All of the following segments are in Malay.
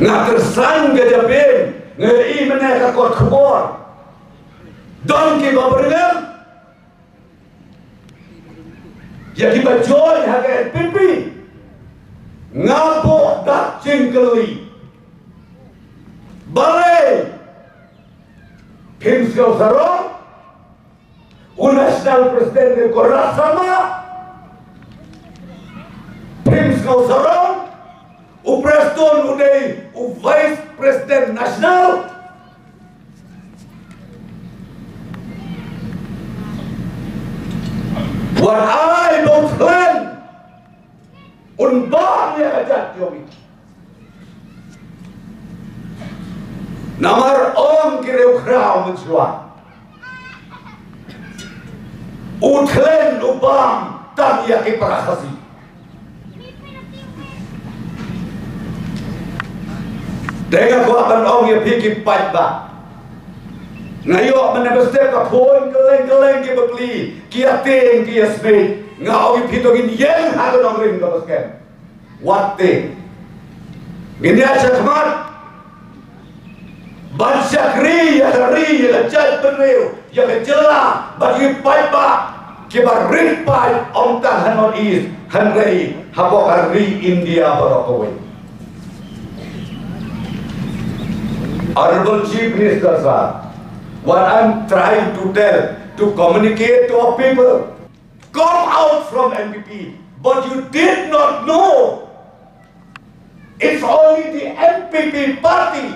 Tyrsaiñ ke Jabieng ngei meneka kot kubor don ki gobernur ya ki bajoy hage pipi ngabo dak cingkeli Balei Pimsko Sarong National Presstone Korasama Pimsko Sarong Presstone uday Vice President National what I don't plan unbah ya ajat yomi namar om kireu krau mencuat utlen ubam tam ya ki prakasi dengan gua akan om ya pikir pat ba ngayok menebeste ka phone keleng-keleng ki bekli kia teng kia sme ngau ki pitogin yen ha nong ring ka basken what thing gini aja kemar bansakri ya ri ya jat beneu ya kejela bagi pat ba ki ba ring pat om tang hanon is hanrei habok ri India borokowe. Honorable Chief Minister sir, what I'm trying to tell, to communicate to our people, come out from MPP, but you did not know it's only the MPP party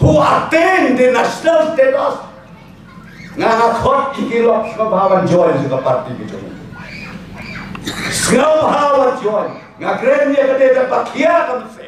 who attained the national status. Ngakot ikilok Sngap join sa party gitu. Sngap join. Ngakren niya kadeta pakya kamse.